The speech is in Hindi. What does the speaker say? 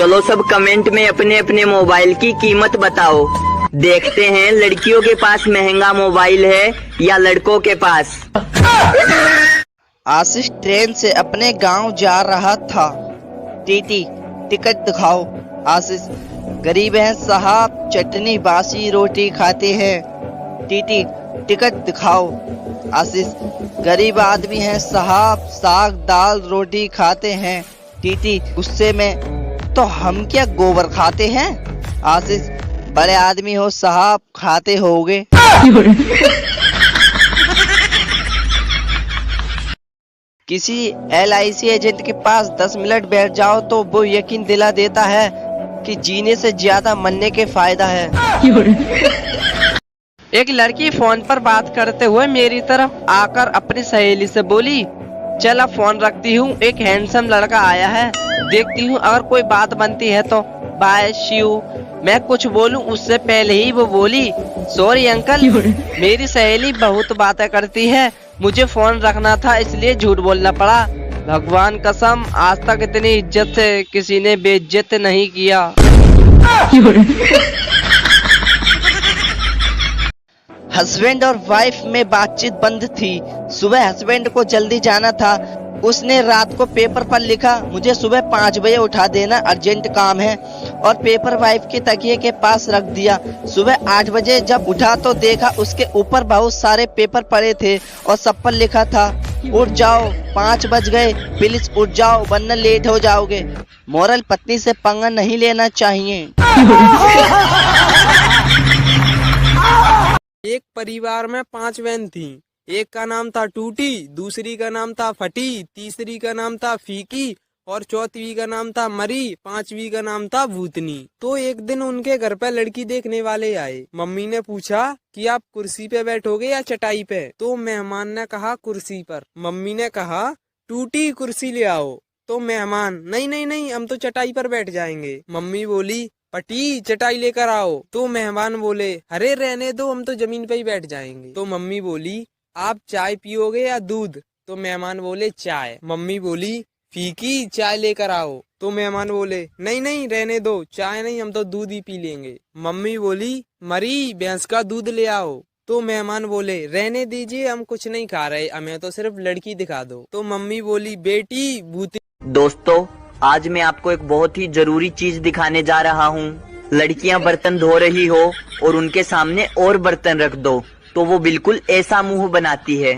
चलो सब कमेंट में अपने अपने मोबाइल की कीमत बताओ। देखते हैं लड़कियों के पास महंगा मोबाइल है या लड़कों के पास। आशीष ट्रेन से अपने गांव जा रहा था। टीटी टिकट दिखाओ। आशीष गरीब हैं साहब, चटनी बासी रोटी खाते हैं। टीटी टिकट दिखाओ। आशीष गरीब आदमी हैं साहब, साग दाल रोटी खाते हैं। टीटी गुस्से में, तो हम क्या गोबर खाते हैं? आशीष बड़े आदमी हो साहब, खाते होगे। किसी LIC एजेंट के पास 10 मिनट बैठ जाओ तो वो यकीन दिला देता है कि जीने से ज्यादा मरने के फायदा है। एक लड़की फोन पर बात करते हुए मेरी तरफ आकर अपनी सहेली से बोली, चल अब फोन रखती हूँ, एक हैंडसम लड़का आया है, देखती हूँ अगर कोई बात बनती है तो। बाय शिव। मैं कुछ बोलूं उससे पहले ही वो बोली, सॉरी अंकल, मेरी सहेली बहुत बातें करती है, मुझे फोन रखना था इसलिए झूठ बोलना पड़ा। भगवान कसम आज तक इतनी इज्जत से किसी ने बेइज्जत नहीं किया। हस्बैंड और वाइफ में बातचीत बंद थी। सुबह हस्बैंड को जल्दी जाना था। उसने रात को पेपर पर लिखा, मुझे सुबह 5 बजे उठा देना, अर्जेंट काम है, और पेपर वाइफ के तकिए के पास रख दिया। सुबह 8 बजे जब उठा तो देखा उसके ऊपर बहुत सारे पेपर पड़े थे और सब पर लिखा था, उठ जाओ 5 बज गए, प्लीज उठ जाओ वरना लेट हो जाओगे। मोरल, पत्नी से पंगा नहीं लेना चाहिए। एक परिवार में 5 बहन थी। एक का नाम था टूटी, दूसरी का नाम था फटी, तीसरी का नाम था फीकी और चौथी का नाम था मरी, 5वीं का नाम था भूतनी। तो एक दिन उनके घर पे लड़की देखने वाले आए। मम्मी ने पूछा कि आप कुर्सी पे बैठोगे या चटाई पे? तो मेहमान ने कहा कुर्सी पर। मम्मी ने कहा टूटी कुर्सी ले आओ। तो मेहमान, नहीं नहीं नहीं, हम तो चटाई पर बैठ जाएंगे। मम्मी बोली पटी चटाई लेकर आओ। तो मेहमान बोले, अरे रहने दो, हम तो जमीन पे ही बैठ जाएंगे। तो मम्मी बोली, आप चाय पियोगे या दूध? तो मेहमान बोले चाय। मम्मी बोली फीकी चाय लेकर आओ। तो मेहमान बोले नहीं नहीं रहने दो, चाय नहीं, हम तो दूध ही पी लेंगे। मम्मी बोली मरी भैंस का दूध ले आओ। तो मेहमान बोले रहने दीजिए, हम कुछ नहीं खा रहे, हमें तो सिर्फ लड़की दिखा दो। तो मम्मी बोली बेटी भूती। दोस्तों आज मैं आपको एक बहुत ही जरूरी चीज दिखाने जा रहा हूँ। लड़कियां बर्तन धो रही हो और उनके सामने और बर्तन रख दो तो वो बिल्कुल ऐसा मुंह बनाती है।